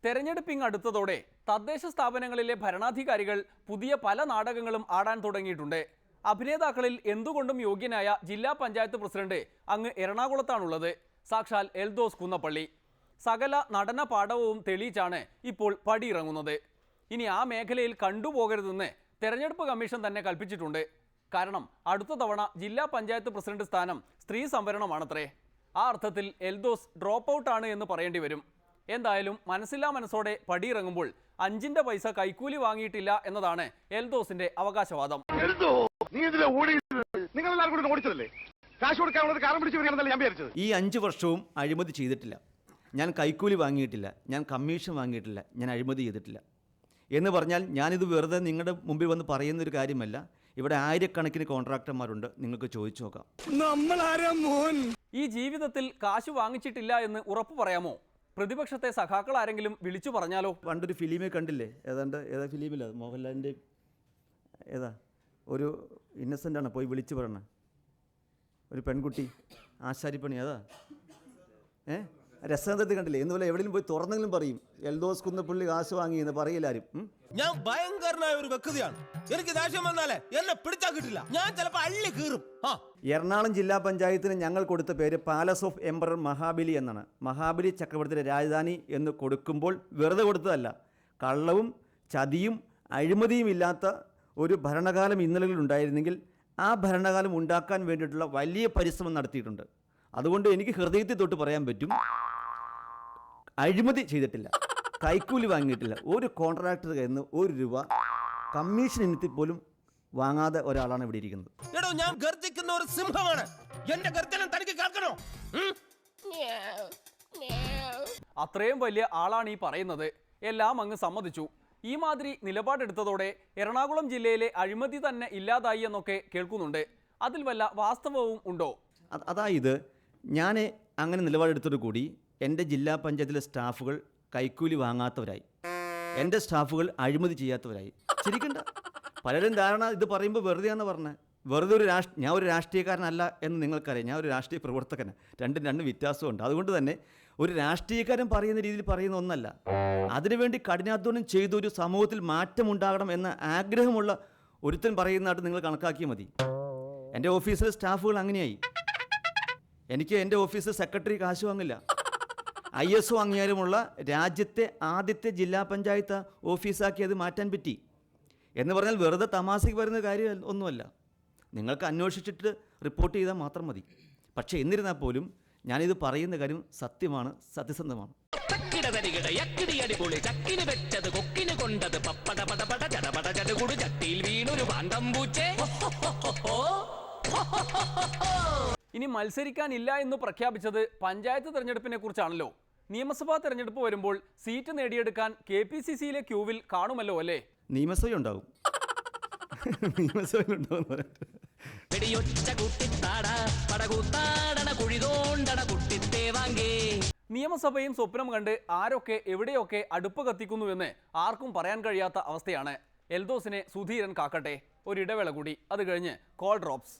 തെരഞ്ഞെടുപ്പിങ് അടുത്തതോടെ തദ്ദേശ സ്ഥാപനങ്ങളിലെ ഭരണാധികാരികൾ പുതിയ പല നാടകങ്ങളും ആടാൻ തുടങ്ങിയിട്ടുണ്ട്. അഭിനേതാക്കളിൽ എന്തുകൊണ്ടും യോഗ്യനായ ജില്ലാ പഞ്ചായത്ത് പ്രസിഡന്റ് അങ്ങ് എറണാകുളത്താണുള്ളത്. സാക്ഷാൽ എൽദോസ് കുന്നപ്പള്ളി. സകല നടന പാടവവും തെളിയിച്ചാണ് ഇപ്പോൾ പടിയിറങ്ങുന്നത്. ഇനി ആ മേഖലയിൽ കണ്ടുപോകരുതെന്ന് തെരഞ്ഞെടുപ്പ് കമ്മീഷൻ തന്നെ കൽപ്പിച്ചിട്ടുണ്ട്. കാരണം അടുത്ത തവണ ജില്ലാ പഞ്ചായത്ത് പ്രസിഡന്റ് സ്ഥാനം സ്ത്രീ സംവരണമാണത്രേ. ആ അർത്ഥത്തിൽ എൽദോസ് ഡ്രോപ്പ് ഔട്ടാണ് എന്ന് പറയേണ്ടി വരും. എന്തായാലും മനസ്സില്ലാ മനസ്സോടെ പടിയിറങ്ങുമ്പോൾ 5 പൈസ കൈക്കൂലി വാങ്ങിയിട്ടില്ല എന്നതാണ് എൽദോസിന്റെ അവകാശവാദം. ഈ 5 വർഷവും അഴിമതി ചെയ്തിട്ടില്ല, ഞാൻ കൈക്കൂലി വാങ്ങിയിട്ടില്ല, ഞാൻ കമ്മീഷൻ വാങ്ങിയിട്ടില്ല, ഞാൻ അഴിമതി ചെയ്തിട്ടില്ല എന്ന് പറഞ്ഞാൽ ഞാനിത് വെറുതെ നിങ്ങളുടെ മുമ്പിൽ വന്ന് പറയുന്നൊരു കാര്യമല്ല. ഇവിടെ ആയിരക്കണക്കിന് കോൺട്രാക്ടർമാരുണ്ട്, നിങ്ങൾക്ക് ചോദിച്ചു നോക്കാം. ഈ ജീവിതത്തിൽ കാശ് വാങ്ങിച്ചിട്ടില്ല എന്ന് ഉറപ്പ് പറയാമോ? പ്രതിപക്ഷത്തെ സഖാക്കൾ ആരെങ്കിലും വിളിച്ചു പറഞ്ഞാലോ? പണ്ടൊരു ഫിലിമേ കണ്ടില്ലേ, ഏതാ ഫിലിമില്ല, മോഹൻലാലിൻ്റെ ഏതാ ഒരു ഇന്നസെൻ്റ് ആണ് പോയി വിളിച്ചു പറഞ്ഞ ഒരു പെൺകുട്ടി ആശാരിപ്പണി, അതാ രസകരത്തിൽ കണ്ടില്ലേ? എന്നുപോലെ എവിടെയും പോയി തുറന്നെങ്കിലും പറയും എൽദോസ് കുന്നപ്പള്ളി കാശ് വാങ്ങി എന്ന് പറയില്ലാരും. ഞാൻ ഭയങ്കരനായ ഒരു വ്യക്തിയാണ്, എനിക്ക് ദേഷ്യം വന്നാലേ എന്നെ പിടിച്ചാൽ കിട്ടില്ല, ഞാൻ ചിലപ്പോൾ അള്ളി കീറും. എറണാകുളം ജില്ലാ പഞ്ചായത്തിന് ഞങ്ങൾ കൊടുത്ത പേര് പാലസ് ഓഫ് എംപറർ മഹാബലി എന്നാണ്. മഹാബലി ചക്രവർത്തിയുടെ രാജധാനി എന്ന് കൊടുക്കുമ്പോൾ വെറുതെ കൊടുത്തതല്ല, കള്ളവും ചതിയും അഴിമതിയും ഇല്ലാത്ത ഒരു ഭരണകാലം ഇന്നലകളിൽ ഉണ്ടായിരുന്നെങ്കിൽ ആ ഭരണകാലം ഉണ്ടാക്കാൻ വേണ്ടിയിട്ടുള്ള വലിയ പരിശ്രമം നടത്തിയിട്ടുണ്ട്. അതുകൊണ്ട് എനിക്ക് ഹൃദയത്തിൽ തൊട്ട് പറയാൻ പറ്റും, അഴിമതി ചെയ്തിട്ടില്ല, കൈക്കൂലി വാങ്ങിയിട്ടില്ല. ഒരു കോൺട്രാക്ടർ കയ്യിൽ നിന്ന് 1 രൂപ കമ്മീഷൻ ഇനത്തിൽ പോലും വാങ്ങാതെ ഒരാളാണ് ഇവിടെ ഇരിക്കുന്നത്. ഞാൻ ഗർജിക്കുന്ന ഒരു സിംഹമാണ്, എന്റെ ഗർജനം തനിക്ക് കേൾക്കണോ? അത്രയും വലിയ ആളാണ് ഈ പറയുന്നത്. എല്ലാം അങ്ങ് സമ്മതിച്ചു. ഈ മാതിരി നിലപാടെടുത്തതോടെ എറണാകുളം ജില്ലയിലെ അഴിമതി തന്നെ ഇല്ലാതായി എന്നൊക്കെ കേൾക്കുന്നുണ്ട്. അതിൽ വല്ല വാസ്തവവും ഉണ്ടോ? അതായത് ഞാൻ അങ്ങനെ നിലപാടെടുത്തോടു കൂടി എൻ്റെ ജില്ലാ പഞ്ചായത്തിലെ സ്റ്റാഫുകൾ കൈക്കൂലി വാങ്ങാത്തവരായി, എൻ്റെ സ്റ്റാഫുകൾ അഴിമതി ചെയ്യാത്തവരായി. ചിരിക്കണ്ട, പലരും ധാരണ ഇത് പറയുമ്പോൾ വെറുതെയാണെന്ന് പറഞ്ഞത്. വെറുതെ ഞാൻ ഒരു രാഷ്ട്രീയക്കാരനല്ല എന്ന് നിങ്ങൾക്കറിയാം, ഞാൻ ഒരു രാഷ്ട്രീയ പ്രവർത്തകനാണ്. രണ്ട് വ്യത്യാസമുണ്ട്. അതുകൊണ്ട് തന്നെ ഒരു രാഷ്ട്രീയക്കാരൻ പറയുന്ന രീതിയിൽ പറയുന്ന ഒന്നല്ല. അതിനുവേണ്ടി കഠിനാധ്വാനം ചെയ്തൊരു സമൂഹത്തിൽ മാറ്റമുണ്ടാകണം എന്ന ആഗ്രഹമുള്ള ഒരുത്തൻ പറയുന്നതായിട്ട് നിങ്ങൾ കണക്കാക്കിയാൽ മതി. എൻ്റെ ഓഫീസിലെ സ്റ്റാഫുകൾ അങ്ങനെയായി. എനിക്ക് എൻ്റെ ഓഫീസിൽ സെക്രട്ടറി കാശ് വാങ്ങില്ല. IS വാങ്ങിയാലുമുള്ള രാജ്യത്തെ ആദ്യത്തെ ജില്ലാ പഞ്ചായത്ത് ഓഫീസാക്കി അത് മാറ്റാൻ പറ്റി എന്ന് പറഞ്ഞാൽ വെറുതെ തമാശയ്ക്ക് വരുന്ന കാര്യം ഒന്നുമല്ല. നിങ്ങൾക്ക് അന്വേഷിച്ചിട്ട് റിപ്പോർട്ട് ചെയ്താൽ മാത്രം മതി. പക്ഷേ എന്നിരുന്നാൽ പോലും ഞാനിത് പറയുന്ന കാര്യം സത്യമാണ്, സത്യസന്ധമാണ്. ഇനി മത്സരിക്കാനില്ല എന്ന് പ്രഖ്യാപിച്ചത് പഞ്ചായത്ത് തെരഞ്ഞെടുപ്പിനെ കുറിച്ചാണല്ലോ. നിയമസഭാ തെരഞ്ഞെടുപ്പ് വരുമ്പോൾ സീറ്റ് നേടിയെടുക്കാൻ KPCCയിലെ ക്യൂവിൽ കാണുമല്ലോ അല്ലേ? നിയമസഭ ഉണ്ടാവും. നിയമസഭയും സ്വപ്നം കണ്ട് ആരൊക്കെ എവിടെയൊക്കെ അടുപ്പ് കത്തിക്കുന്നുവെന്ന് ആർക്കും പറയാൻ കഴിയാത്ത അവസ്ഥയാണ്. എൽദോസിനെ സുധീരൻ കാക്കട്ടെ. ഒരിടവേള കൂടി, അത് കഴിഞ്ഞ് കോൾ ഡ്രോപ്സ്.